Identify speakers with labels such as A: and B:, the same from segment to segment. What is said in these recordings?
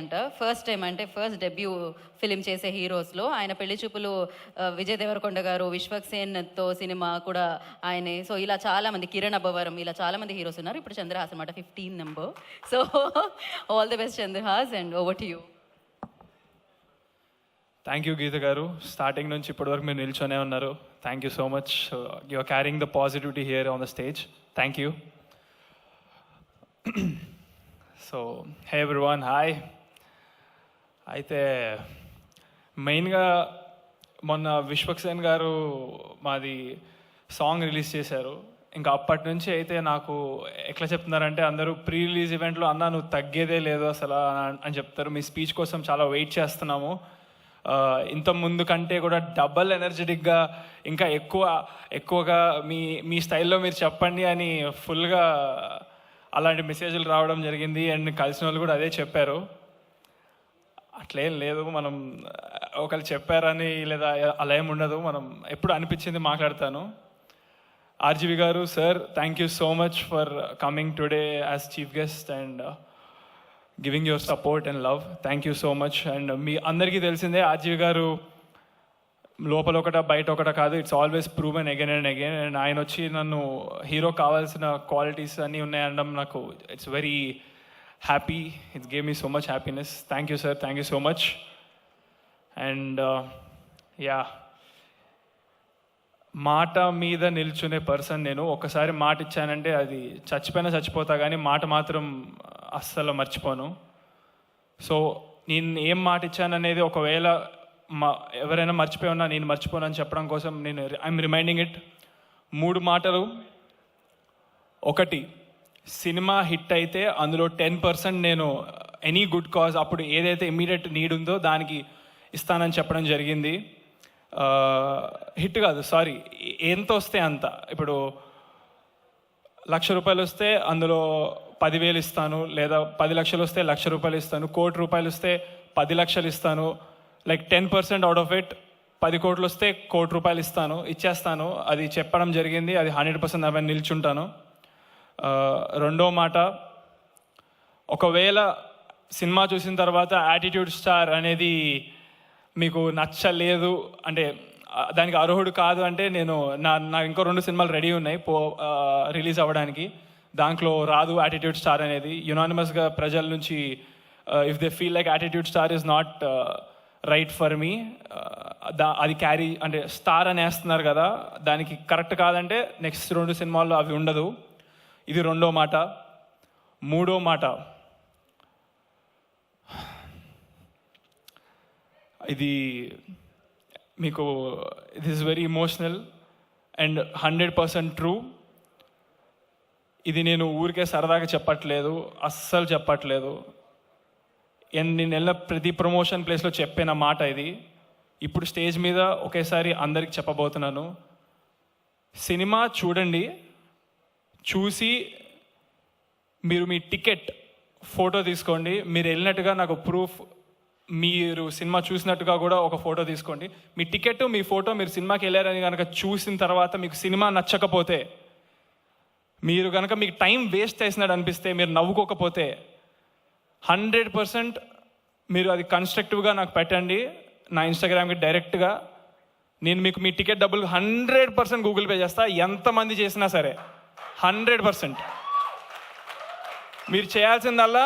A: అంట first time అంటే first debut film చేసే హీరోస్లో ఆయన పెళ్లి చూపులు విజయ్ దేవరకొండ గారు, విశ్వక్ సేన్తో సినిమా కూడా ఆయనే. సో ఇలా చాలామంది, కిరణ్ అబ్బవరం, ఇలా చాలామంది హీరోస్ ఉన్నారు. ఇప్పుడు చంద్రహాస్ అనమాట 15 number. So all the best Chandrahas and over to you.
B: Thank you Geetha garu, starting నుంచి ఇప్పటివరకు మీరు నిల్చొనే ఉన్నారు. Thank you so much. You are carrying the positivity here on the stage. Thank you. So hey everyone, hi. అయితే మెయిన్గా మొన్న విశ్వక్ సేన్ గారు మాది సాంగ్ రిలీజ్ చేశారు. ఇంకా అప్పటి నుంచి అయితే నాకు ఎట్లా చెప్తున్నారంటే అందరూ ప్రీ రిలీజ్ ఈవెంట్లో అన్నా నువ్వు తగ్గేదే లేదు అసలు అని చెప్తారు. మీ స్పీచ్ కోసం చాలా వెయిట్ చేస్తున్నాము. ఇంత ముందు కంటే కూడా డబల్ ఎనర్జెటిక్గా ఇంకా ఎక్కువగా మీ స్టైల్లో మీరు చెప్పండి అని ఫుల్గా అలాంటి మెసేజ్లు రావడం జరిగింది. అండ్ కలిసిన వాళ్ళు కూడా అదే చెప్పారు. అట్లేం లేదు, మనం ఒకళ్ళు చెప్పారని లేదా అలా ఏమి ఉండదు. మనం ఎప్పుడు అనిపించింది మాట్లాడతాను. RGV garu, sir, thank you so much for coming today as chief guest and giving your support and love. Thank you so much. And మీ అందరికీ తెలిసిందే ఆర్జీవి గారు లోపల ఒకట బయట ఒకట కాదు, it's always proven again and again. And ఆయన వచ్చి నన్ను హీరో కావాల్సిన క్వాలిటీస్ అన్నీ ఉన్నాయనడం నాకు it's very happy. It's gave me so much happiness. Thank you sir, thank you so much. And yeah, మాట మీద నిల్చునే పర్సన్ నేను. ఒకసారి మాట ఇచ్చానంటే అది చచ్చిపోయినా చచ్చిపోతా, కానీ మాట మాత్రం అస్సలు మర్చిపోను. సో నేను ఏం మాట ఇచ్చాననేది ఒకవేళ ఎవరైనా మర్చిపోయి ఉన్నా నేను మర్చిపోను అని చెప్పడం కోసం నేను ఐఎమ్ రిమైండింగ్ ఇట్. 3 మాటలు. ఒకటి, సినిమా హిట్ అయితే అందులో 10% నేను ఎనీ గుడ్ కాజ్, అప్పుడు ఏదైతే ఇమ్మీడియట్ నీడ్ ఉందో దానికి ఇస్తానని చెప్పడం జరిగింది. హిట్ కాదు, సారీ, ఎంత వస్తే అంత. ఇప్పుడు 1,00,000 రూపాయలు వస్తే అందులో 10,000 ఇస్తాను, లేదా 10 లక్షలు వస్తే 1,00,000 రూపాయలు ఇస్తాను, 1 కోటి రూపాయలు వస్తే 10 లక్షలు ఇస్తాను. లైక్ 10% అవుట్ ఆఫ్ ఇట్, 10 కోట్లు వస్తే 1 కోటి రూపాయలు ఇచ్చేస్తాను. అది చెప్పడం జరిగింది. అది 100% అవన్నీ నిల్చుంటాను. రెండో మాట, ఒకవేళ సినిమా చూసిన తర్వాత యాటిట్యూడ్ స్టార్ అనేది మీకు నచ్చలేదు అంటే, దానికి అర్హుడు కాదు అంటే, నా ఇంకో 2 సినిమాలు రెడీ ఉన్నాయి రిలీజ్ అవ్వడానికి. దాంట్లో రాదు యాటిట్యూడ్ స్టార్ అనేది. యునానిమస్గా ప్రజల నుంచి if they feel like attitude star is not right for me, అది క్యారీ అంటే స్టార్ అని వేస్తున్నారు కదా, దానికి కరెక్ట్ కాదంటే నెక్స్ట్ 2 సినిమాల్లో అవి ఉండదు. ఇది రెండో మాట. మూడో మాట, ఇది మీకు it is very emotional and 100% true. ఇది నేను ఊరికే సరదాగా చెప్పట్లేదు, అస్సలు చెప్పట్లేదు. నేను వెళ్ళిన ప్రతి ప్రమోషన్ ప్లేస్లో చెప్పిన మాట ఇది. ఇప్పుడు స్టేజ్ మీద ఒకేసారి అందరికి చెప్పబోతున్నాను. సినిమా చూడండి, చూసి మీరు మీ టికెట్ ఫోటో తీసుకోండి. మీరు వెళ్ళినట్టుగా నాకు ప్రూఫ్, మీరు సినిమా చూసినట్టుగా కూడా ఒక ఫోటో తీసుకోండి. మీ టికెట్, మీ ఫోటో, మీరు సినిమాకి వెళ్ళారని కనుక చూసిన తర్వాత మీకు సినిమా నచ్చకపోతే, మీరు కనుక మీకు టైం వేస్ట్ చేసినట్టు అనిపిస్తే, మీరు నవ్వుకోకపోతే 100% మీరు అది కన్స్ట్రక్టివ్గా నాకు పెట్టండి నా ఇన్స్టాగ్రామ్కి డైరెక్ట్గా. నేను మీకు మీ టికెట్ డబ్బులు 100% గూగుల్ పే చేస్తా, ఎంతమంది చేసినా సరే. 100%. మీరు చేయాల్సిందల్లా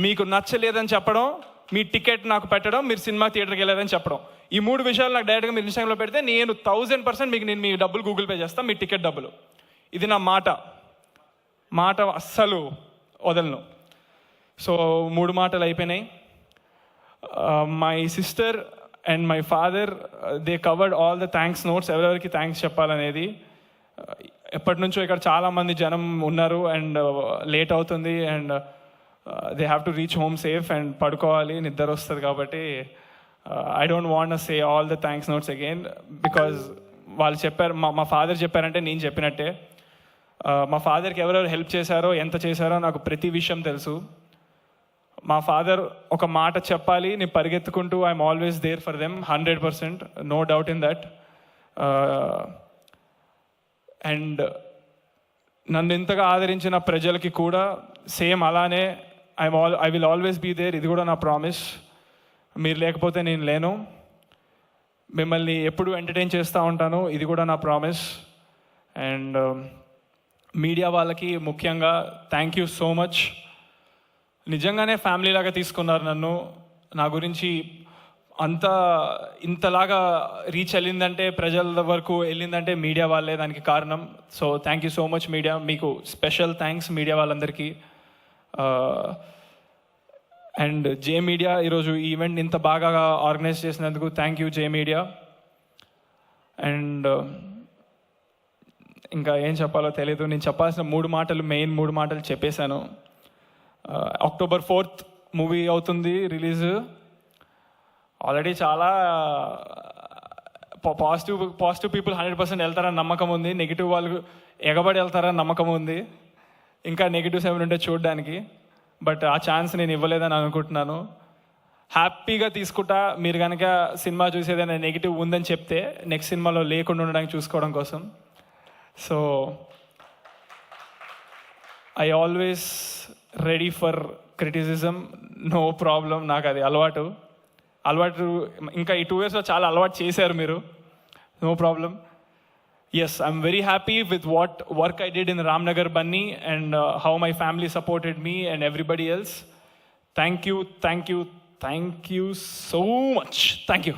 B: మీకు నచ్చలేదని చెప్పడం, మీ టికెట్ నాకు పెట్టడం, మీరు సినిమా థియేటర్కి వెళ్ళారని చెప్పడం. ఈ 3 విషయాలు నాకు డైరెక్ట్గా మీరు ఇన్స్టాగ్రామ్లో పెడితే నేను 1000% మీకు నేను మీ డబ్బులు గూగుల్ పే చేస్తాను, మీ టికెట్ డబ్బులు. ఇది నా మాట అస్సలు వదలను. సో 3 మాటలు అయిపోయినాయి. My sister and my father, they covered all the thanks notes. ఎవరెవరికి థ్యాంక్స్ చెప్పాలనేది. ఎప్పటి నుంచో ఇక్కడ చాలామంది జనం ఉన్నారు అండ్ లేట్ అవుతుంది and they have to reach home safe and పడుకోవాలి, నిద్ర వస్తుంది. కాబట్టి I don't want say all the thanks notes again, because వాళ్ళు చెప్పారు, మా ఫాదర్ చెప్పారంటే నేను చెప్పినట్టే. మా ఫాదర్కి ఎవరెవరు హెల్ప్ చేశారో, ఎంత చేశారో నాకు ప్రతి విషయం తెలుసు. మా ఫాదర్ ఒక మాట చెప్పాలి, నేను పరిగెత్తుకుంటూ I'm always there for them, 100%, no doubt in that. And నన్ను ఇంతగా ఆదరించిన ప్రజలకి కూడా సేమ్ అలానే I will always be there. ఇది కూడా నా ప్రామిస్. మీరు లేకపోతే నేను లేను. మిమ్మల్ని ఎప్పుడు ఎంటర్టైన్ చేస్తూ ఉంటాను. ఇది కూడా నా ప్రామిస్. అండ్ మీడియా వాళ్ళకి ముఖ్యంగా థ్యాంక్ యూ సో మచ్. నిజంగానే ఫ్యామిలీ లాగా తీసుకున్నారు నన్ను. నా గురించి ఇంతలాగా రీచ్ వెళ్ళిందంటే, ప్రజల వరకు వెళ్ళిందంటే మీడియా వాళ్ళే దానికి కారణం. So thank you so much media. మీకు స్పెషల్ థ్యాంక్స్ మీడియా వాళ్ళందరికీ. అండ్ జే మీడియా ఈరోజు ఈ ఈవెంట్ ఇంత బాగా ఆర్గనైజ్ చేసినందుకు thank you J media. And ఇంకా ఏం చెప్పాలో తెలియదు. నేను చెప్పాల్సిన మెయిన్ మూడు మాటలు చెప్పేశాను. October 4th మూవీ అవుతుంది రిలీజ్. ఆల్రెడీ చాలా పాజిటివ్ పీపుల్ 100% వెళ్తారని నమ్మకం ఉంది. నెగిటివ్ వాళ్ళు ఎగబడి వెళ్తారని నమ్మకం ఉంది. ఇంకా నెగిటివ్స్ ఏమైనా ఉంటే చూడడానికి. బట్ ఆ ఛాన్స్ నేను ఇవ్వలేదని అనుకుంటున్నాను. హ్యాపీగా తీసుకుంటా. మీరు కనుక సినిమా చూసేదైనా నెగిటివ్ ఉందని చెప్తే నెక్స్ట్ సినిమాలో లేకుండా ఉండడానికి చూసుకోవడం కోసం. So I always ready for criticism, no problem. నాకు అది అలవాటు. ఇంకా ఈ 2 yearsలో చాలా అలవాటు చేశారు మీరు. No problem. Yes, I'm very happy with what work I did in Ramnagar Bunny and how my family supported me and everybody else. Thank you so much. Thank you.